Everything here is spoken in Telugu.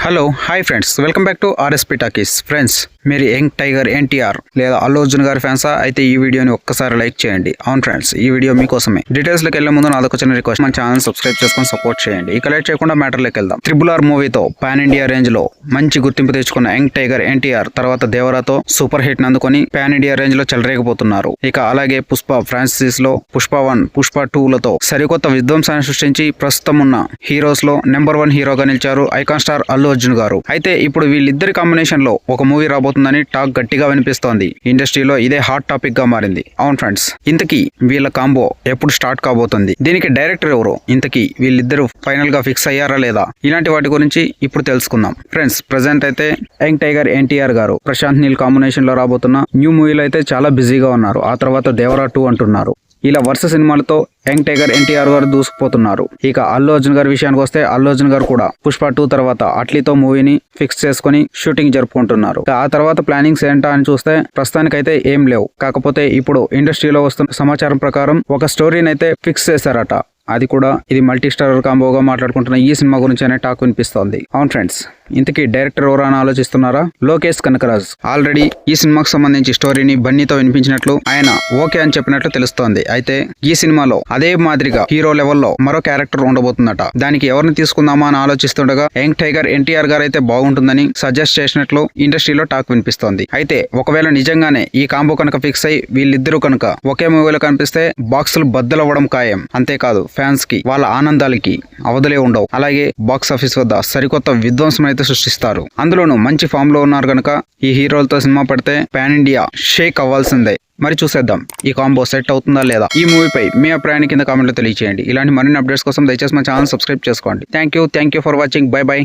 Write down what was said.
Hello hi friends, welcome back to RSP talkies. Friends, మీరు యంగ్ టైగర్ ఎన్టీఆర్ లేదా అల్లు అర్జున్ గారి ఫ్యాన్సా? అయితే ఈ వీడియోని ఒక్కసారి లైక్ చేయండి. అవును ఫ్రెండ్స్, ఈ వీడియో మీకోసమే. డీటెయిల్స్ లోకి వెళ్లే ముందు నాదొక చిన్న రిక్వెస్ట్, మన ఛానల్ సబ్స్క్రైబ్ చేసుకొని సపోర్ట్ చేయండి. ఇక లేట్ చేయకుండా మ్యాటర్లోకి వెళ్దాం. RRR మూవీతో పాన్ ఇండియా రేంజ్ లో మంచి గుర్తింపు తెచ్చుకున్న యంగ్ టైగర్ ఎన్టీఆర్ తర్వాత దేవరాతో సూపర్ హిట్ అందుకొని పాన్ ఇండియా రేంజ్ లో చెలరేగిపోతున్నారు. ఇక అలాగే పుష్ప ఫ్రాన్సిస్ లో పుష్ప 1, పుష్ప 2 లతో సరికొత్త విధ్వంసాన్ని సృష్టించి ప్రస్తుతం ఉన్న హీరోస్ లో నెంబర్ 1 హీరోగా నిలిచారు ఐకాన్ స్టార్ అల్లు అర్జున్ గారు. అయితే ఇప్పుడు వీళ్ళిద్దరి కాంబినేషన్ లో ఒక మూవీ రాబోతుందని టాక్ గట్టిగా వినిపిస్తోంది. ఇండస్ట్రీలో ఇదే హాట్ టాపిక్ గా మారింది. అవును ఫ్రెండ్స్, ఇంతకీ వీళ్ళ కాంబో ఎప్పుడు స్టార్ట్ కాబోతుంది? దీనికి డైరెక్టర్ ఎవరు? ఇంతకీ వీళ్ళిద్దరు ఫైనల్ గా ఫిక్స్ అయ్యారా లేదా? ఇలాంటి వాటి గురించి ఇప్పుడు తెలుసుకుందాం. ఫ్రెండ్స్, ప్రెసెంట్ అయితే యంగ్ టైగర్ ఎన్టీఆర్ గారు ప్రశాంత్ నీల్ కాంబినేషన్ లో రాబోతున్న న్యూ మూవీలో అయితే చాలా బిజీగా ఉన్నారు. ఆ తర్వాత దేవరా 2 అంటున్నారు. ఇలా వరుస సినిమాలతో యంగ్ టైగర్ ఎన్టీఆర్ గారు దూసుకుపోతున్నారు. ఇక అల్లు అర్జున్ గారి విషయానికి వస్తే అల్లు అర్జున్ గారు కూడా పుష్ప 2 తర్వాత అట్లీతో మూవీని ఫిక్స్ చేసుకుని షూటింగ్ జరుపుకుంటున్నారు. ఆ తర్వాత ప్లానింగ్స్ ఏంటా అని చూస్తే ప్రస్తుతానికైతే ఏం లేవు. కాకపోతే ఇప్పుడు ఇండస్ట్రీలో వస్తున్న సమాచారం ప్రకారం ఒక స్టోరీని అయితే ఫిక్స్ చేశారట. అది కూడా ఇది మల్టీ స్టారర్ కాంబోగా మాట్లాడుకుంటున్న ఈ సినిమా గురించి అనే టాక్ వినిపిస్తోంది. అవును ఫ్రెండ్స్, ఇంతకీ డైరెక్టర్ ఎవరు అని ఆలోచిస్తున్నారా? లోకేష్ కనకరాజ్ ఆల్రెడీ ఈ సినిమాకు సంబంధించి స్టోరీని బన్నీతో వినిపించినట్లు ఆయన ఓకే అని చెప్పినట్లు తెలుస్తోంది. అయితే ఈ సినిమాలో అదే మాదిరిగా హీరో లెవెల్లో మరో క్యారెక్టర్ ఉండబోతుందట. దానికి ఎవరిని తీసుకుందామా అని ఆలోచిస్తుండగా యంగ్ టైగర్ ఎన్టీఆర్ గారు అయితే బాగుంటుందని సజెస్ట్ చేసినట్లు ఇండస్ట్రీలో టాక్ వినిపిస్తోంది. అయితే ఒకవేళ నిజంగానే ఈ కాంబో కనుక ఫిక్స్ అయి వీళ్ళిద్దరూ కనుక ఒకే మూవీలో కనిపిస్తే బాక్సులు బద్దలవ్వడం ఖాయం. అంతేకాదు, ఫ్యాన్స్ కి వాళ్ళ ఆనందాలకి అవధులే ఉండవు. అలాగే బాక్స్ ఆఫీస్ వద్ద సరికొత్త విధ్వంసం అయితే సృష్టిస్తారు. అందులోనూ మంచి ఫామ్ లో ఉన్నారు కనుక ఈ హీరోలతో సినిమా పడితే పాన్ ఇండియా షేక్ అవ్వాల్సిందే. మరి చూసేద్దాం ఈ కాంబో సెట్ అవుతుందా లేదా. ఈ మూవీపై మీ అభిప్రాయాన్ని కింద కామెంట్లో తెలియజేయండి. ఇలాంటి మరిన్ని అప్డేట్స్ కోసం దయచేసి మా ఛానల్ సబ్స్క్రైబ్ చేసుకోండి. Thank you for watching. By by.